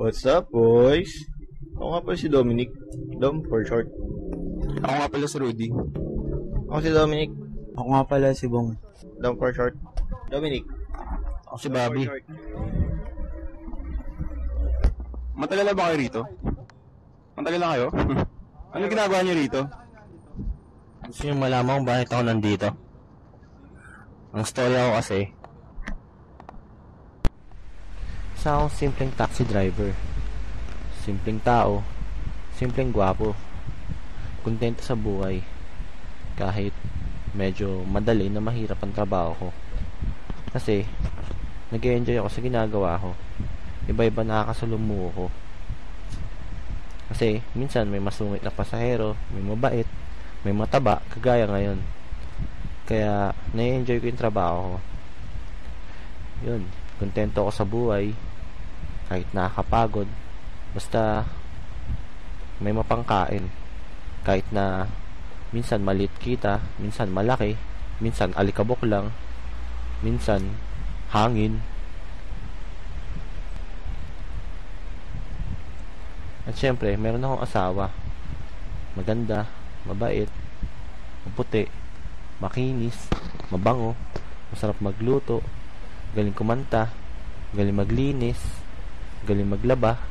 What's up, boys? Ako nga pala si Dominic. Dom, for short. Ako nga pala si Rudy. Ako si Dominic. Ako nga pala si Bong. Dom, for short. Dominic. Ako si Dom, Bobby. for short. Matagal na ba kayo rito? Matagal na kayo? Ano ginagawa niyo rito? Gusto nyo malaman kung bakit ako nandito? Ang storya ko kasi, isa akong simpleng taxi driver. Simpleng tao, simpleng gwapo. Kontento sa buhay. Kahit medyo madali na mahirap ang trabaho ko. Kasi, nag-enjoy ako sa ginagawa ko. Iba-iba nakakasalumuho ko. Kasi, minsan may masungit na pasahero, may mabait, may mataba, kagaya ngayon. Kaya, na-enjoy ko yung trabaho ko. Yun, kontento ako sa buhay. Kahit nakakapagod. Basta, may mapangkain. Kahit na, minsan maliit kita, minsan malaki, minsan alikabok lang, minsan hangin. At syempre, meron akong asawa. Maganda, mabait, maputi, makinis, mabango, masarap magluto, galing kumanta, galing maglinis, galing maglaba,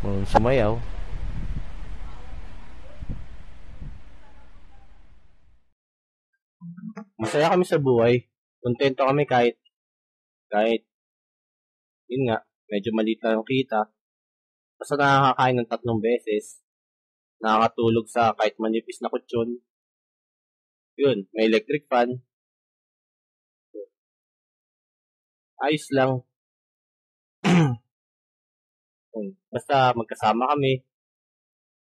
marunong sumayaw. Masaya kami sa buhay. Kontento kami kahit yun nga, medyo maliit lang yung kita. Basta nakakakain ng 3 beses. Nakakatulog sa kahit manipis na kutsyon. Yun, may electric fan. Ayos lang. Basta magkasama kami.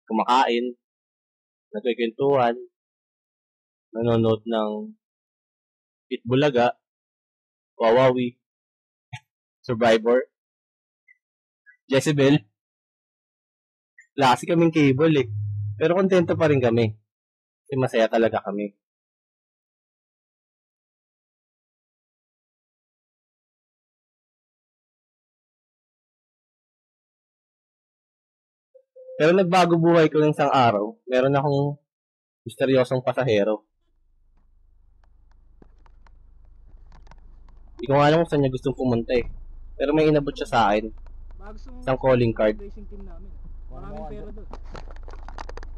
Kumakain. Nagkikwentuhan. Nanonood ng Pitbulaga. Wawawi. Survivor. Jezebel. Wala kasi kaming cable eh. Pero kontento pa rin kami. Kasi masaya talaga kami. Pero nagbago buhay ko ng isang araw. Meron akong misteryosong pasahero. Hindi ko nga alam kung saan niya gustong pumunta eh. Pero may inabot siya sa akin. Isang calling card. Maraming pera doon.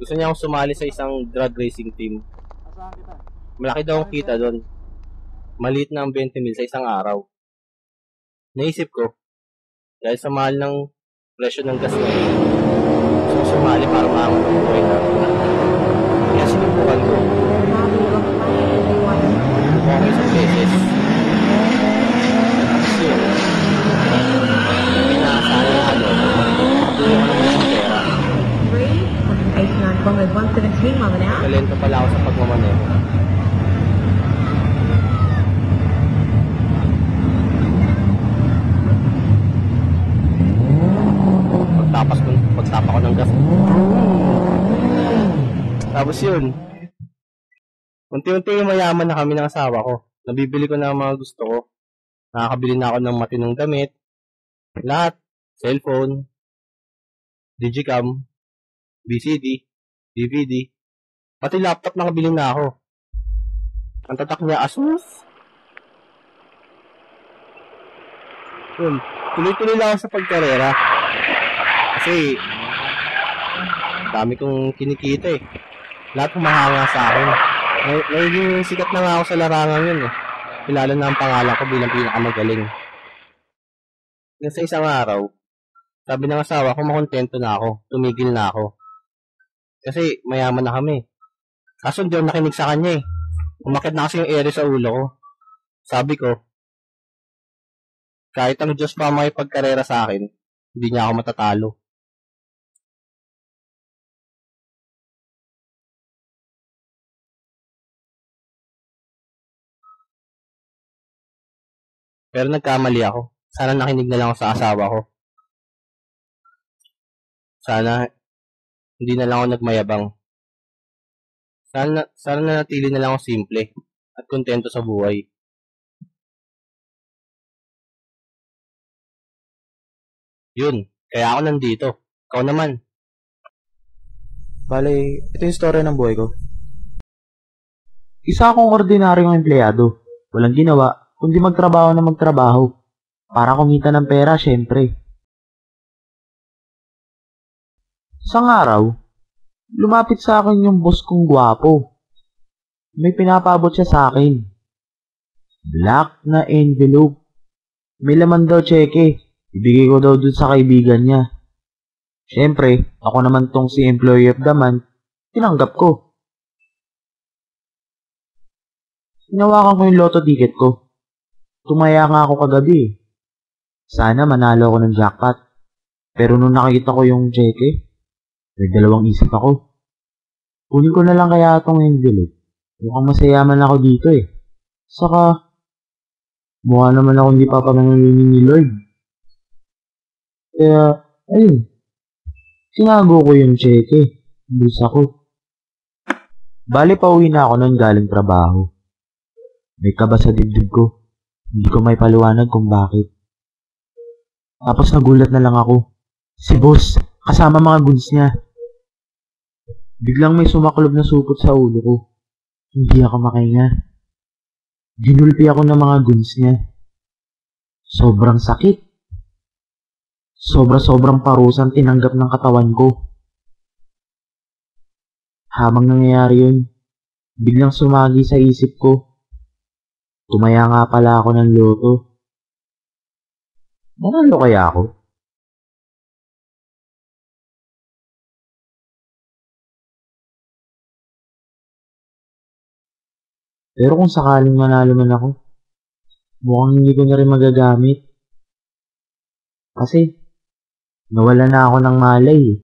Gusto niya akong sumali sa isang drag racing team. Asahan kita. Malaki daw ang kita doon. Maliit na ang 20 mil sa isang araw. Naisip ko, dahil sa mahal ng presyo ng gas ngayon, gusto ko sumali para maangat ang buhay na. Kaya sinubukan ko. Okay sa beses. Tapos yun, pinaasahan yung ano, tuloy ko naman ng pera. Talento pala ako sa pagmamaneho. Pagtapa ko ng gas. Tapos yun, unti-unti mayaman na kami ng asawa ko. Nabibili ko na ang mga gusto ko. Nakakabili na ako ng matinong damit. Lahat. Cellphone, digicam, VCD, DVD. Pati laptop nakabili na ako. Ang tatak niya, Asus. Yun, tuloy-tuloy lang ako sa pagkarera. Kasi, dami kong kinikita eh. Lahat humahanga sa akin. Naging sikat na nga ako sa larangan yun eh. Kilala na ang pangalan ko bilang pinakamagaling. Sa isang araw, sabi ng asawa ko, makontento na ako. Tumigil na ako. Kasi mayaman na kami. Kaso hindi ako nakinig sa kanya eh. Umakit na kasi yung ere sa ulo ko. Sabi ko, kahit ang Diyos pa makipagkarera sa akin, hindi niya ako matatalo. Pero nagkamali ako. Sana nakinig na lang ako sa asawa ko. Sana hindi na lang ako nagmayabang. Sana nanatili na lang ako simple at kontento sa buhay. Yun, Kaya ako nandito. Ikaw naman. Bale, ito yung story ng buhay ko. Isa akong ordinaryong empleyado. Walang ginawa, kundi magtrabaho na magtrabaho. Para kumita ng pera, syempre. Isang araw, lumapit sa akin yung boss kong gwapo. May pinapabot siya sa akin. Black na envelope. May laman daw tseke. Ibigay ko daw dun sa kaibigan niya. Syempre, ako naman tong si employee of the month, tinanggap ko. Hinawakan ko yung lotto ticket ko. Tumaya nga ako kagabi. Sana manalo ako ng jackpot. Pero nung nakita ko yung tseke, may dalawang isip ako. Kunin ko na lang kaya itong envelope. Mukhang masayaman ako dito eh. Saka, mukha naman ako hindi papamanalinin ni Lord. Kaya, ayun. Sinago ko yung tseke. Bulsa ko. Bali pauwi na ako nun galing trabaho. May kaba sa dibdib ko. Hindi ko may paliwanag kung bakit. Tapos nagulat na lang ako. Si boss, kasama mga goods niya. Biglang may sumaklob na supot sa ulo ko. Hindi ako makahinga. Ginulpi ako ng mga goods niya. Sobrang sakit. Sobra-sobrang parusan tinanggap ng katawan ko. Habang nangyayari yun, biglang sumagi sa isip ko. Tumaya nga pala ako ng loto. Nanalo kaya ako? Pero kung sakaling manalo man ako, mukhang hindi ko na rin magagamit. Kasi, nawala na ako ng malay eh.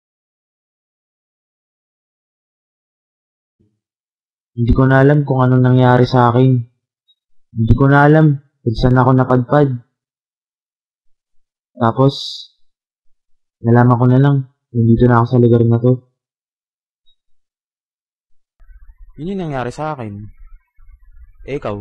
Hindi ko na alam kung anong nangyari sa akin. Hindi ko na alam kung saan ako napadpad. Tapos, nalaman ko na lang kung dito na ako sa lugar na to. Yun yung nangyari sa akin. Eh, ikaw,